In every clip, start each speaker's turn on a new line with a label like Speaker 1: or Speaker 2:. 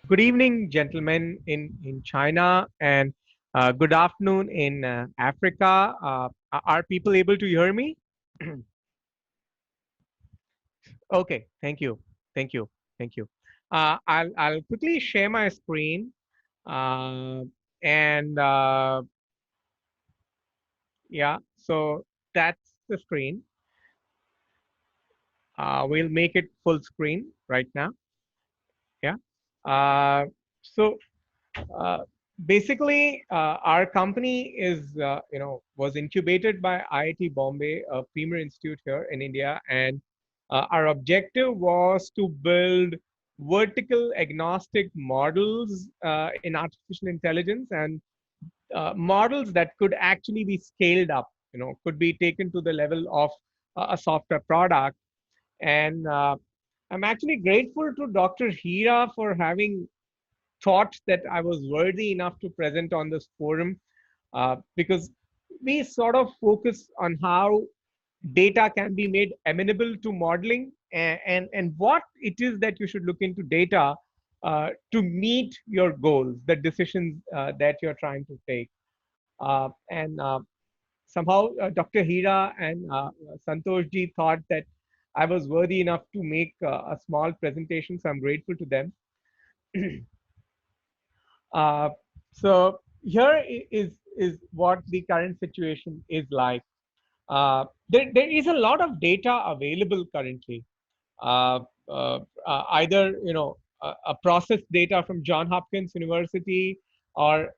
Speaker 1: Good evening, gentlemen in China, and good afternoon in Africa. Are people able to hear me? Okay, thank you, thank you, thank you. I'll quickly share my screen, uh, and yeah, so that's the screen. We'll make it full screen right now. Yeah. So Uh, basically, our company was incubated by IIT Bombay, a premier institute here in India, and our objective was to build vertical agnostic models in artificial intelligence and models that could actually be scaled up. Could be taken to the level of a software product. And I'm actually grateful to Dr. Hira for having thought that I was worthy enough to present on this forum because we sort of focus on how data can be made amenable to modeling and what it is that you should look into data to meet your goals, the decisions that you're trying to take. And somehow Dr. Hira and Santosh ji thought that I was worthy enough to make a small presentation, so I'm grateful to them. Uh, so here is what the current situation is like. There is a lot of data available currently. Uh, Either a processed data from John Hopkins University, or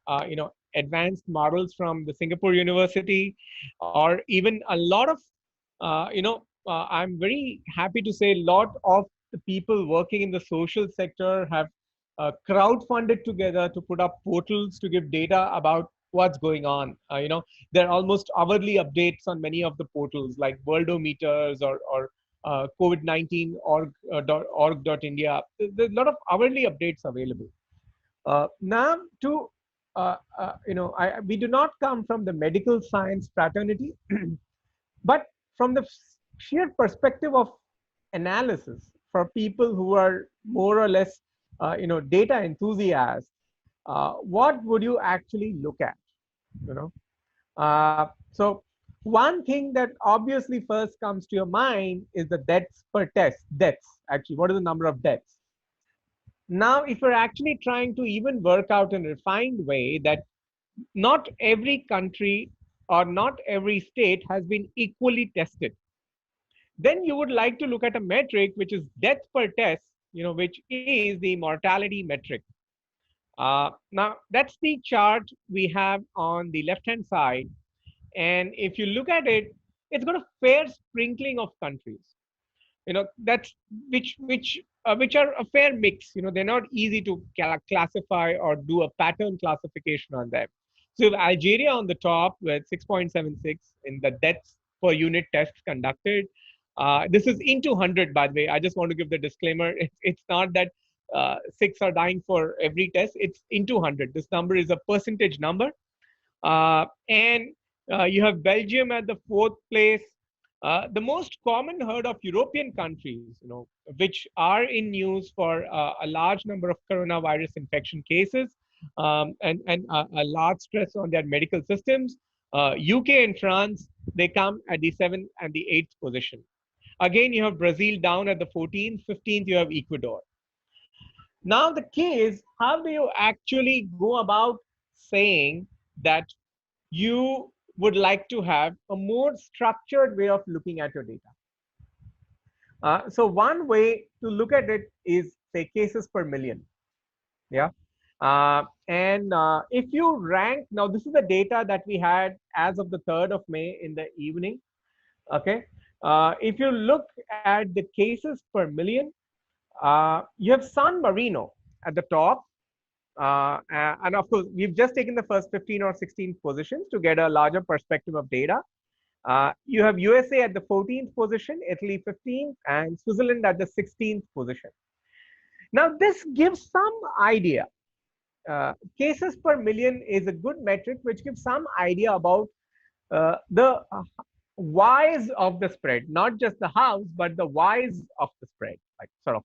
Speaker 1: advanced models from the Singapore University, or even a lot of I'm very happy to say a lot of the people working in the social sector have crowdfunded together to put up portals to give data about what's going on. There are almost hourly updates on many of the portals like Worldometers or COVID-19 org.india. There's a lot of hourly updates available. Now, we do not come from the medical science fraternity, but from the sheer perspective of analysis for people who are more or less, data enthusiasts. What would you actually look at? You know, so one thing that obviously first comes to your mind is the deaths per test. Deaths, actually, what is the number of deaths? Now, if you're actually trying to even work out in a refined way that not every country or not every state has been equally tested, then you would like to look at a metric which is death per test, which is the mortality metric. Now, that's the chart we have on the left hand side. And if you look at it, it's got a fair sprinkling of countries. That's which are a fair mix. They're not easy to classify or do a pattern classification on them. So you have Algeria on the top with 6.76 in the deaths per unit tests conducted. This is into 100, by the way. I just want to give the disclaimer. It's not that six are dying for every test. It's into 100. This number is a percentage number. And you have Belgium at the fourth place. The most common heard of European countries, which are in news for a large number of coronavirus infection cases, and a large stress on their medical systems. UK and France, they come at the seventh and the eighth position. Again, you have Brazil down at the 14th, 15th, you have Ecuador. Now, the key is how do you actually go about saying that you would like to have a more structured way of looking at your data? So one way to look at it is, say, cases per million. Yeah. And if you rank, now this is the data that we had as of the 3rd of May in the evening. Okay. If you look at the cases per million, you have San Marino at the top. And of course, we've just taken the first 15 or 16 positions to get a larger perspective of data. You have USA at the 14th position, Italy 15th, and Switzerland at the 16th position. Now, this gives some idea. Cases per million is a good metric which gives some idea about the whys of the spread, not just the hows, but the whys of the spread, like sort of.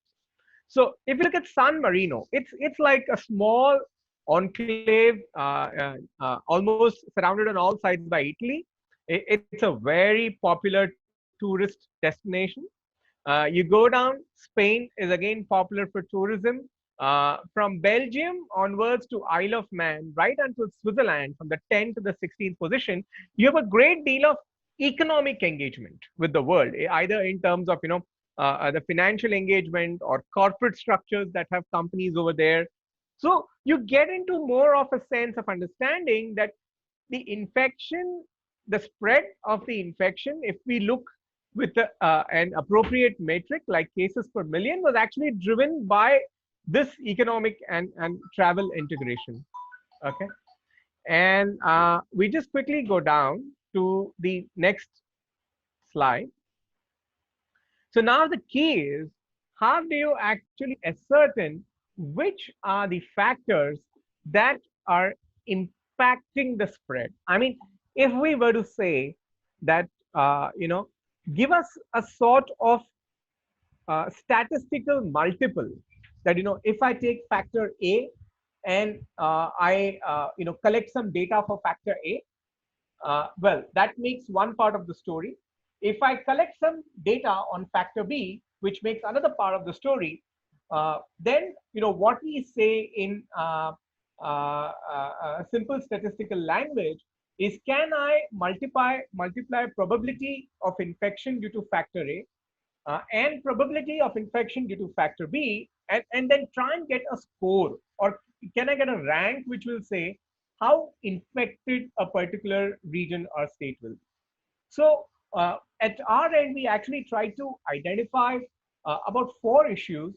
Speaker 1: So if you look at San Marino, it's like a small enclave, almost surrounded on all sides by Italy. It's a very popular tourist destination. You go down, Spain is again popular for tourism. From Belgium onwards to Isle of Man, right until Switzerland, from the 10th to the 16th position, you have a great deal of economic engagement with the world, either in terms of the financial engagement or corporate structures that have companies over there. So you get into more of a sense of understanding that the infection, the spread of the infection, if we look with an appropriate metric like cases per million, was actually driven by this economic and travel integration. Okay. And we just quickly go down to the next slide. So now the key is, how do you actually ascertain which are the factors that are impacting the spread? I mean, if we were to say that, give us a sort of statistical multiple, that, if I take factor A and I, collect some data for factor A, well, that makes one part of the story. If I collect some data on factor B, which makes another part of the story, then what we say in simple statistical language is, can I multiply probability of infection due to factor A and probability of infection due to factor B, and then try and get a score, or can I get a rank which will say how infected a particular region or state will be. So at our end, we actually tried to identify about 4 issues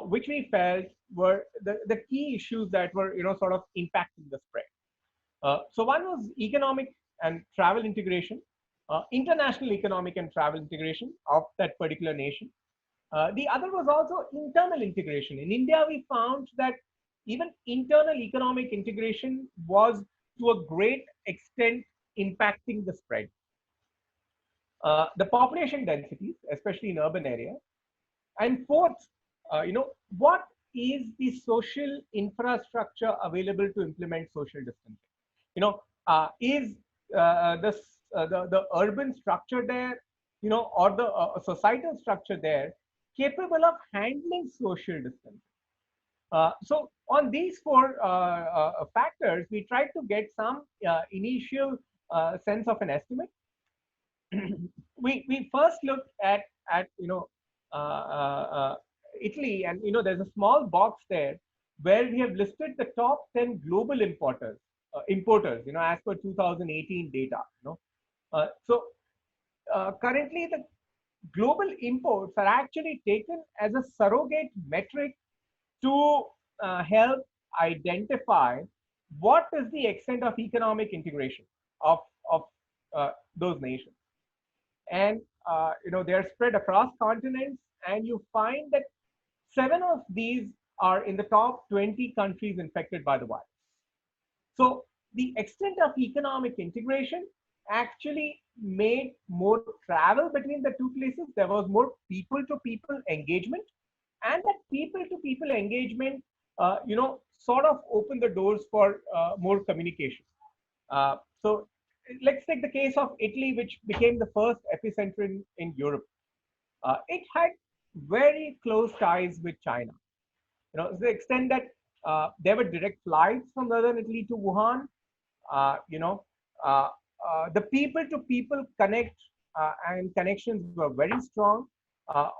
Speaker 1: which we felt were the key issues that were sort of impacting the spread. So one was economic and travel integration, international economic and travel integration of that particular nation. The other was also internal integration. In India, we found that even internal economic integration was to a great extent impacting the spread. The population densities, especially in urban areas. And fourth, what is the social infrastructure available to implement social distancing? Is the urban structure there, or the societal structure there capable of handling social distancing? So on these 4 factors, we tried to get some initial sense of an estimate. We first looked at Italy, and there's a small box there where we have listed the top 10 global importers, as per 2018 data. Currently the global imports are actually taken as a surrogate metric to help identify what is the extent of economic integration of those nations. And they're spread across continents, and you find that 7 of these are in the top 20 countries infected by the virus. So the extent of economic integration actually made more travel between the 2 places. There was more people-to-people engagement, and that people-to-people engagement, sort of opened the doors for more communication. So let's take the case of Italy, which became the first epicenter in Europe. It had very close ties with China, to the extent that there were direct flights from northern Italy to Wuhan. The people-to-people connect and connections were very strong.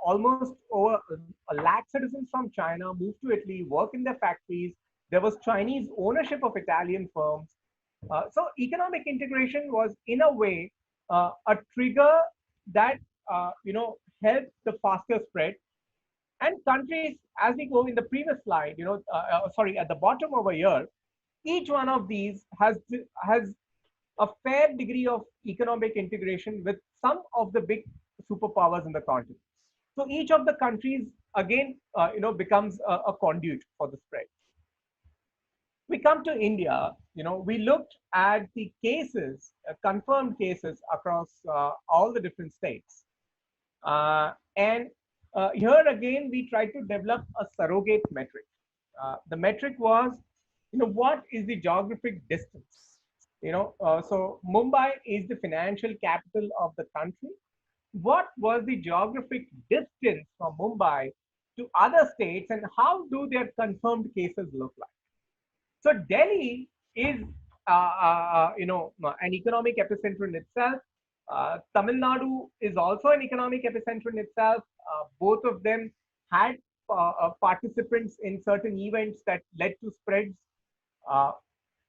Speaker 1: Almost over a lakh citizens from China moved to Italy, work in their factories. There was Chinese ownership of Italian firms. So economic integration was, in a way, a trigger that helped the faster spread. And countries, as we go in the previous slide, sorry, at the bottom over here, each one of these has a fair degree of economic integration with some of the big superpowers in the continent. So each of the countries again, becomes a conduit for the spread. We come to India. We looked at the cases, confirmed cases across all the different states, and here again, we tried to develop a surrogate metric. The metric was, what is the geographic distance? So Mumbai is the financial capital of the country. What was the geographic distance from Mumbai to other states, and how do their confirmed cases look like? So Delhi is, an economic epicenter in itself. Tamil Nadu is also an economic epicenter in itself. Both of them had participants in certain events that led to spreads. Uh,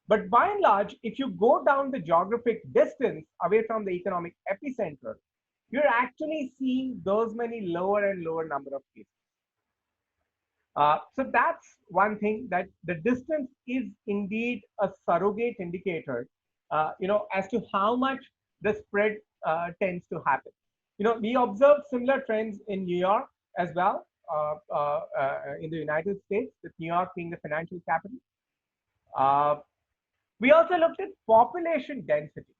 Speaker 1: but by and large, if you go down the geographic distance away from the economic epicenter, you're actually seeing those many lower and lower number of cases. So that's one thing, that the distance is indeed a surrogate indicator, as to how much the spread tends to happen. We observe similar trends in New York as well, in the United States, with New York being the financial capital. We also looked at population density.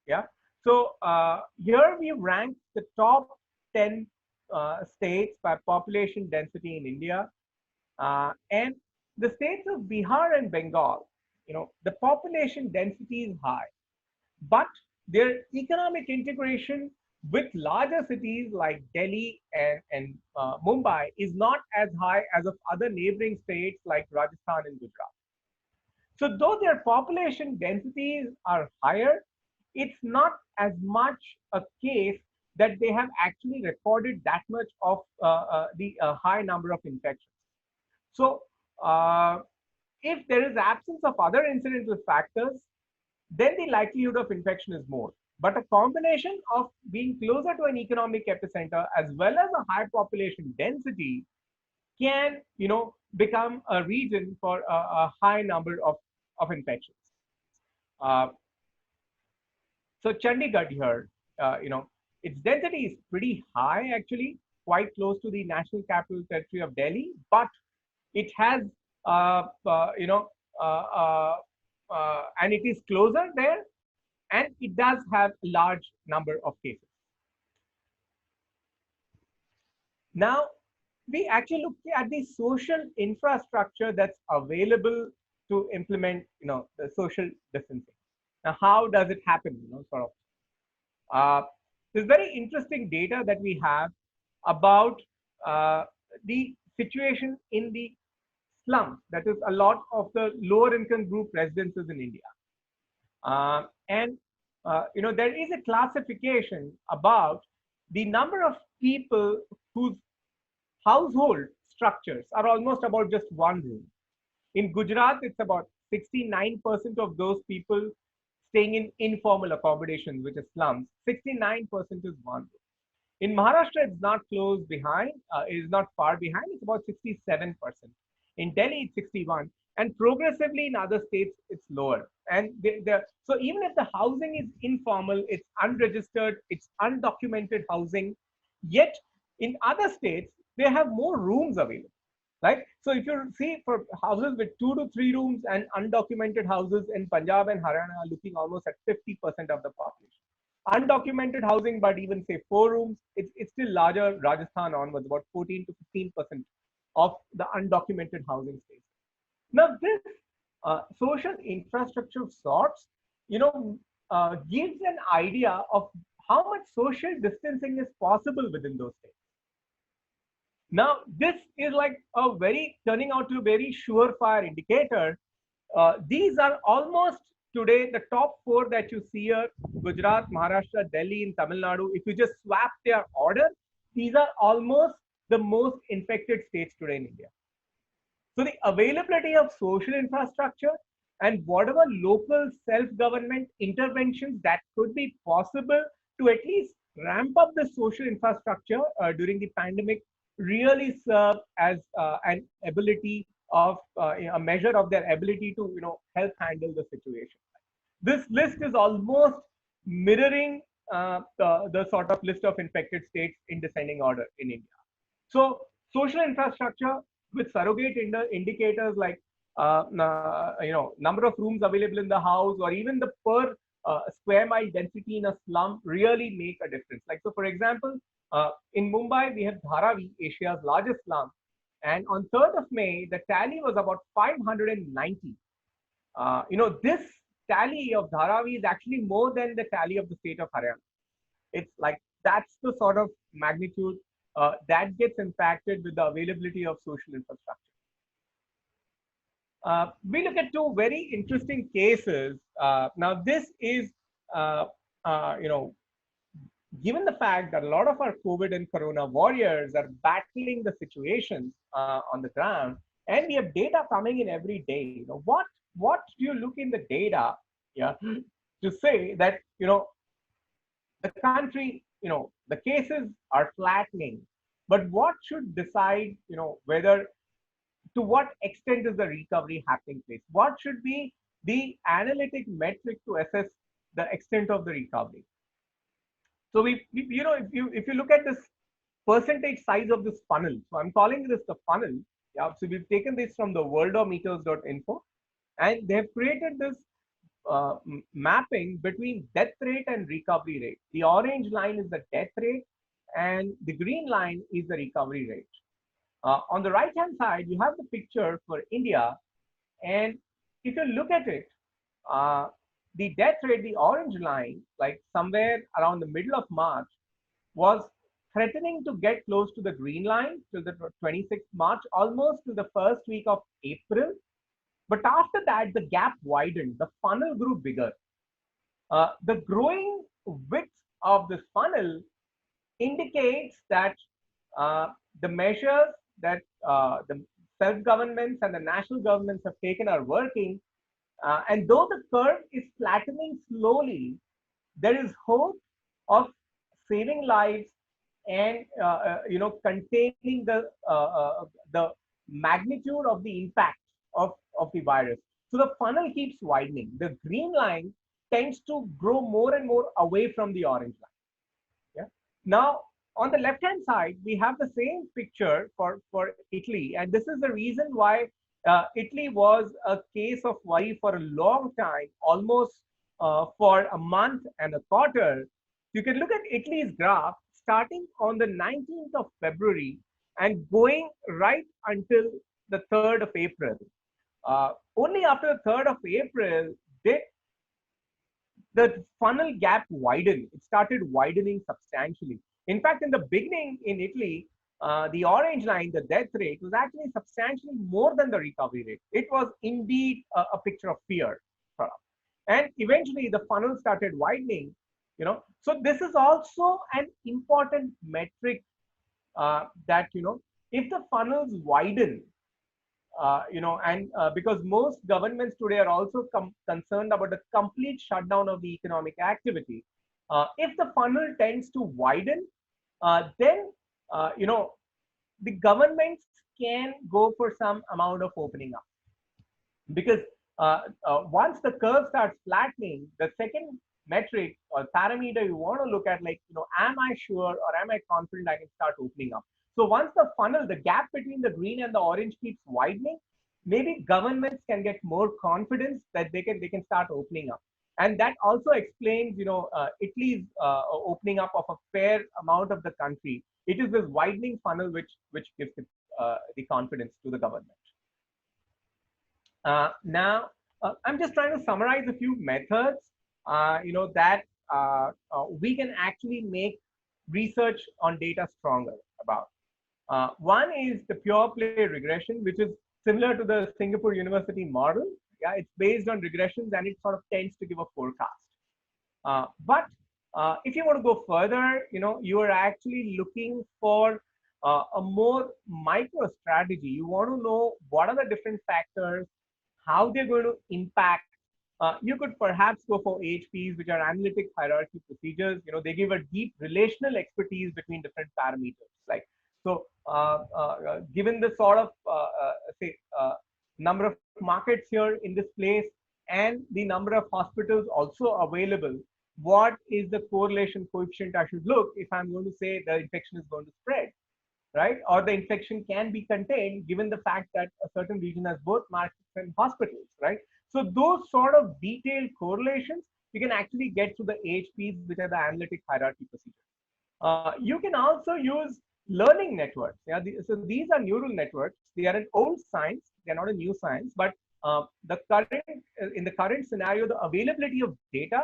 Speaker 1: Yeah. So here we ranked the top 10 states by population density in India. And the states of Bihar and Bengal, the population density is high, but their economic integration with larger cities like Delhi and Mumbai is not as high as of other neighboring states like Rajasthan and Gujarat. So though their population densities are higher, it's not as much a case that they have actually recorded that much of the high number of infections. So if there is absence of other incidental factors, then the likelihood of infection is more. But a combination of being closer to an economic epicenter as well as a high population density can, become a reason for a high number of infections. Uh, so Chandigarh here, its density is pretty high, actually, quite close to the national capital territory of Delhi, but it has, and it is closer there, and it does have a large number of cases. Now, we actually look at the social infrastructure that's available to implement, the social distancing. Now, how does it happen? There's very interesting data that we have about the situation in the slums. That is, a lot of the lower income group residences in India. And there is a classification about the number of people whose household structures are almost about just one room. In Gujarat, it's about 69% of those people staying in informal accommodations, which is slums. 69% is one room. In Maharashtra, it's not close behind, it is not far behind, it's about 67%. In Delhi, it's 61%. And progressively in other states, it's lower. And so even if the housing is informal, it's unregistered, it's undocumented housing, yet in other states, they have more rooms available. Right? So if you see, for houses with 2 to 3 rooms and undocumented houses in Punjab and Haryana are looking almost at 50% of the population. Undocumented housing, but even say 4 rooms, it's still larger. Rajasthan onwards, about 14 to 15% of the undocumented housing space. Now, this social infrastructure of sorts, gives an idea of how much social distancing is possible within those states. Now, this is like turning out to a very surefire indicator. These are almost today the top 4 that you see here: Gujarat, Maharashtra, Delhi, and Tamil Nadu. If you just swap their order, these are almost the most infected states today in India. So the availability of social infrastructure and whatever local self-government interventions that could be possible to at least ramp up the social infrastructure during the pandemic really serve as an ability of a measure of their ability to help handle the situation. This list is almost mirroring the sort of list of infected states in descending order in India. So social infrastructure with surrogate indicators like number of rooms available in the house, or even the per square mile density in a slum, really make a difference. Like, so for example, In Mumbai, we have Dharavi, Asia's largest slum. And on 3rd of May, the tally was about 590. This tally of Dharavi is actually more than the tally of the state of Haryana. It's like that's the sort of magnitude that gets impacted with the availability of social infrastructure. We look at two very interesting cases. Now, this is, uh, you know, given the fact that a lot of our COVID and Corona warriors are battling the situations on the ground, and we have data coming in every day. What do you look in the data, yeah, to say that the country, the cases are flattening, but what should decide, whether to what extent is the recovery happening place? What should be the analytic metric to assess the extent of the recovery? So if you look at this percentage size of this funnel, so I'm calling this the funnel. Yeah. So we've taken this from the worldometers.info, and they have created this mapping between death rate and recovery rate. The orange line is the death rate, and the green line is the recovery rate. On the right hand side, you have the picture for India, and if you look at it, uh, the death rate, the orange line, like somewhere around the middle of March, was threatening to get close to the green line till the 26th March, almost to the first week of April. But after that, the gap widened, the funnel grew bigger. The growing width of this funnel indicates that the measures that the self-governments and the national governments have taken are working. And though the curve is flattening slowly, there is hope of saving lives and containing the magnitude of the impact of the virus. So the funnel keeps widening. The green line tends to grow more and more away from the orange line. Yeah. Now, on the left-hand side, we have the same picture for Italy, and this is the reason why Italy was a case of worry for a long time, almost for a month and a quarter. You can look at Italy's graph starting on the 19th of February and going right until the 3rd of April. Only after the 3rd of April did the funnel gap widen. It started widening substantially. In fact, in the beginning in Italy, the orange line, the death rate, was actually substantially more than the recovery rate. It was indeed a picture of fear. And eventually the funnel started widening. So this is also an important metric that, if the funnels widen, because most governments today are also concerned about the complete shutdown of the economic activity. If the funnel tends to widen, then the governments can go for some amount of opening up, because once the curve starts flattening, the second metric or parameter you want to look at, like, am I sure or am I confident I can start opening up? So once the funnel, the gap between the green and the orange keeps widening, maybe governments can get more confidence that they can start opening up. And that also explains, Italy's opening up of a fair amount of the country. It is this widening funnel which gives the confidence to the government. Now, I'm just trying to summarize a few methods, that we can actually make research on data stronger about. One is the pure play regression, which is similar to the Singapore University model. Yeah, it's based on regressions and it sort of tends to give a forecast. But if you want to go further, you are actually looking for a more micro strategy. You want to know what are the different factors, how they're going to impact. You could perhaps go for AHPs, which are analytic hierarchy procedures. They give a deep relational expertise between different parameters. Like, so given the sort of say number of markets here in this place and the number of hospitals also available, what is the correlation coefficient I should look if I'm going to say the infection is going to spread, right? Or the infection can be contained given the fact that a certain region has both markets and hospitals, right? So those sort of detailed correlations you can actually get through the AHPs, which are the analytic hierarchy procedures. You can also use learning networks. Yeah, so these are neural networks. They are an old science. They are not a new science, but in the current scenario, the availability of data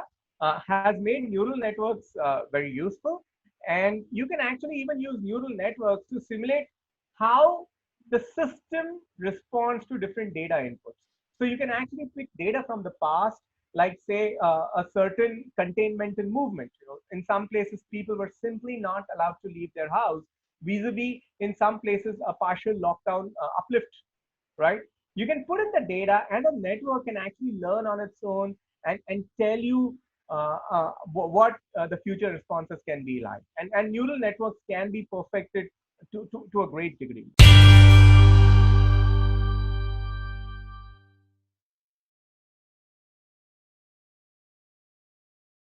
Speaker 1: has made neural networks very useful, and you can actually even use neural networks to simulate how the system responds to different data inputs. So you can actually pick data from the past, like say a certain containment in movement. In some places, people were simply not allowed to leave their house, vis-a-vis in some places a partial lockdown uplift, right? You can put in the data, and a network can actually learn on its own and tell you what the future responses can be like. And neural networks can be perfected to a great degree.